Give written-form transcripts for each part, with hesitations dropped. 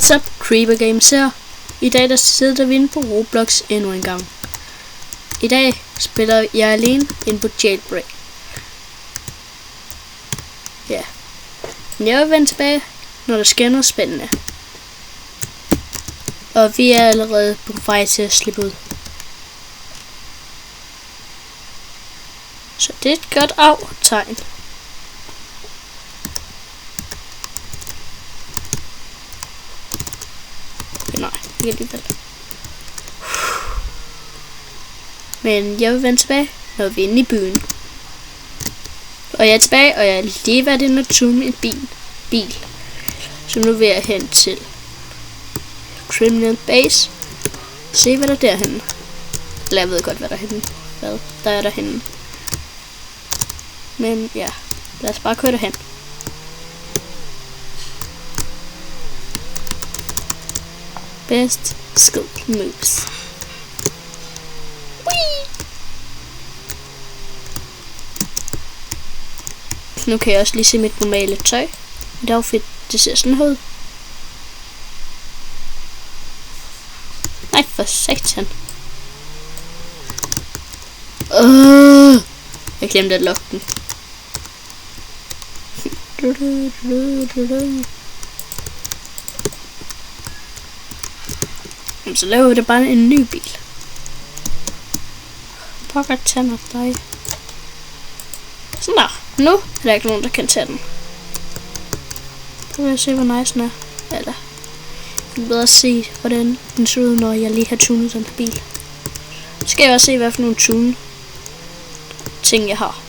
What's up, Creeper Games her. I dag der sidder vi inde på Roblox endnu en gang. I dag spiller jeg alene inde på Jailbreak. Ja. Men jeg vil vende tilbage, når der sker noget spændende. Og vi er allerede på vej til at slippe ud. Så det er et godt aftegn. Nej, ikke alligevel. Men jeg vil vende tilbage, når vi er inde i byen. Og jeg er tilbage, og jeg er lige været inde og tune en bil. Så nu vil jeg hen til Criminal Base. Se hvad der er derhenne. Eller jeg ved godt hvad der er henne. Hvad der er derhenne. Men ja, lad os bare køre derhen. Best skill moves. Whee! Nu kan jeg også lige se mit normale tøj. Mit outfit, det ser sådan ud. Nej, for satan. Jeg glemte at lukke den. Så laver vi det bare en ny bil. Pokker tænder dig. Sådan der. Nu er der ikke nogen der kan tage den. Prøv at se hvor nice den er. Eller jeg kan bedre se hvordan den ser ud når jeg lige har tunet den her bil. Så skal jeg også se hvad for nogle tune ting jeg har.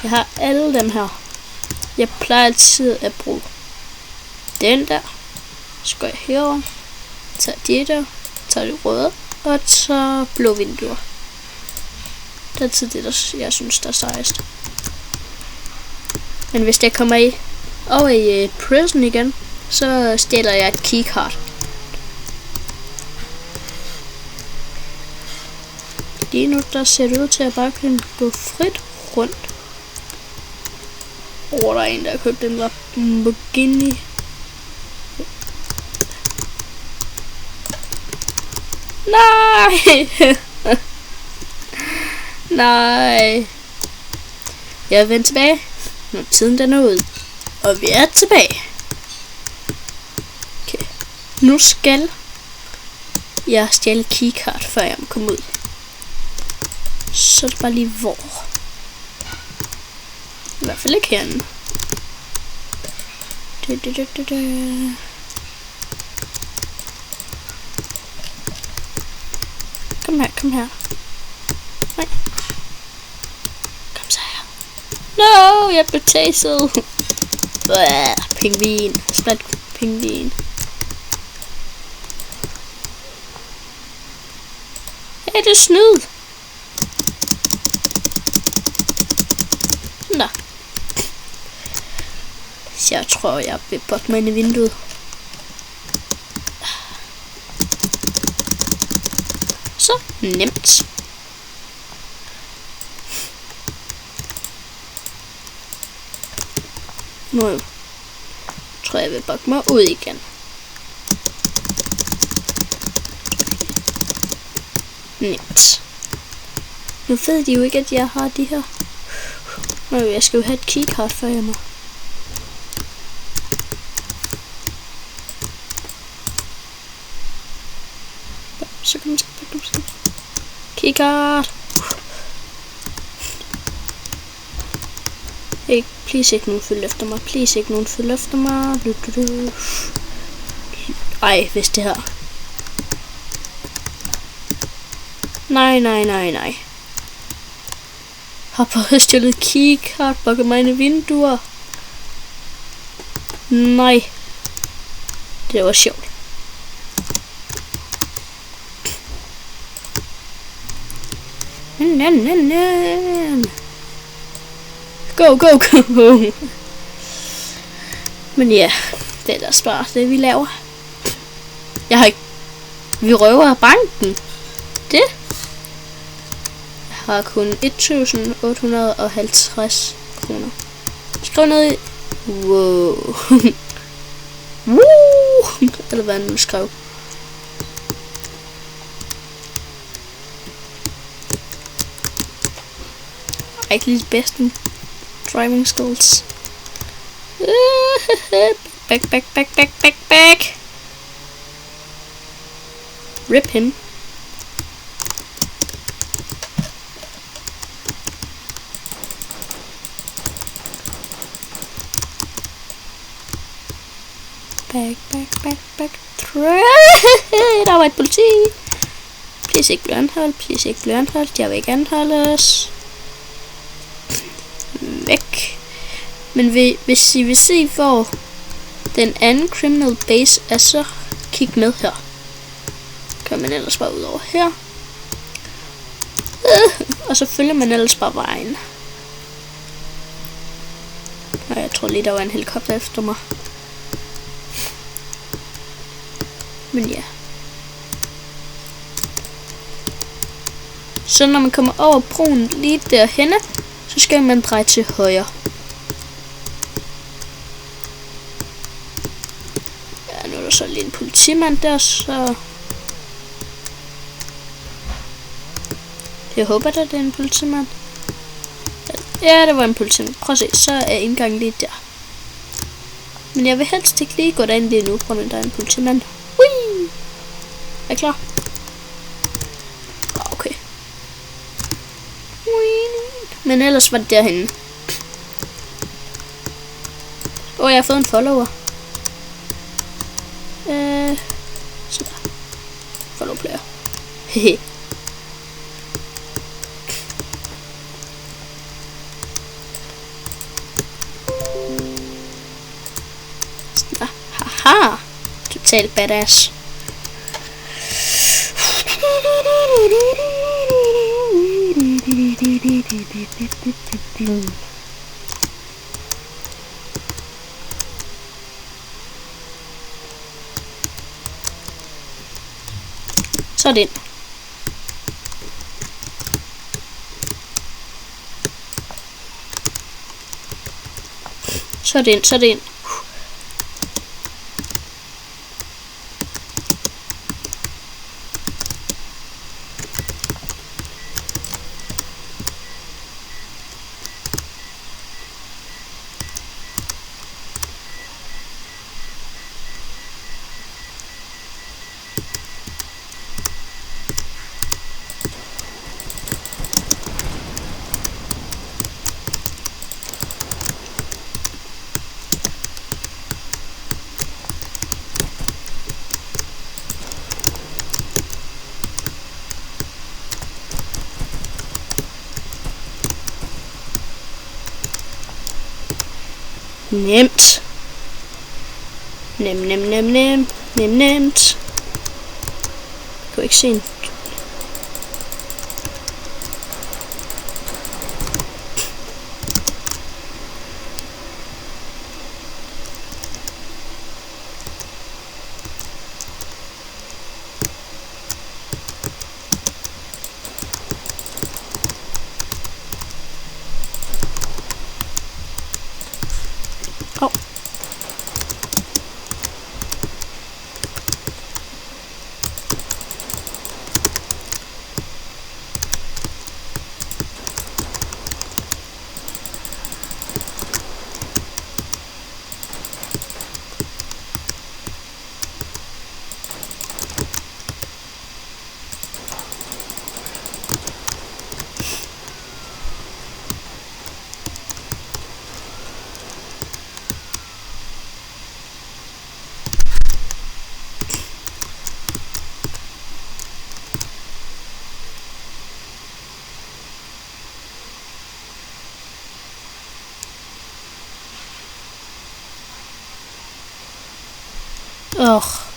Jeg har alle dem her. Jeg plejer altid at bruge den der. Så går jeg herover. Tager de der. Tager de røde. Og tager blå vinduer. Det er altid det der jeg synes der er sejest. Men hvis jeg kommer over i prison igen, så stjæler jeg et keycard. Lige nu der ser det ud til at bare kunne gå frit rundt. Der er en der har købt den der Lamborghini. Nej. Nej. Jeg er vendt tilbage, når tiden den er ud. Og vi er tilbage. Okay. Nu skal jeg stjæle keycard, før jeg må komme ud. Så er det bare lige hvor. I hvert fald ikke herinde. Kom her, kom her. Nej. Kom så her. No, jeg blev taset. Pingvin. Splat pingvin. Hey, det er snyd. Sådan der. Så jeg tror, jeg vil botte mig ind i vinduet. Så nemt. Nu tror jeg vil botte mig ud igen. Nemt. Nu ved de jo ikke, at jeg har de her. Nå, jeg skal jo have et keycard før jeg må. Så kom så. Keycard. Hey, please ikke nogen følge efter mig. Please ikke nogen følge efter mig. Ej, hvis det her. Nej. Har bare stjålet keycard, bakker mig ind i vinduer. Nej. Det var sjovt. Go. Men ja, det er da bare det vi laver. Jeg har ikke. Vi røver banken. Det har kun 1850 kroner. Skriv ned i... Wow. Woo! Eller hvad nu skrev. Ikke lige bedst driving skills. Back. Rip him. Back. Der var et politi. Please ikke blive anholdt. Jeg vil ikke anholdes. Væk. Men hvis I vil se, hvor den anden criminal base er, så kig med her. Kan man ellers bare ud over her. Og så følger man ellers bare vejen. Og jeg tror lige, der var en helikopter efter mig. Men ja. Så når man kommer over broen lige derhenne, så skal man dreje til højre. Ja, nu er der så lige en politimand der, så... Jeg håber, at det er en politimand. Ja, det var en politimand. Prøv at se, så er indgangen lige der. Men jeg vil helst ikke lige gå derind lige nu, på grund af der er en politimand. Hui! Er I klar? Okay. Men ellers var det derhenne. Jeg har fået en follower. Så der. Follow player. Hehe. Haha. Totalt badass. Så er det ind. Så er det ind. Nemt. Nemt. Jeg kan ikke se en. Ugh.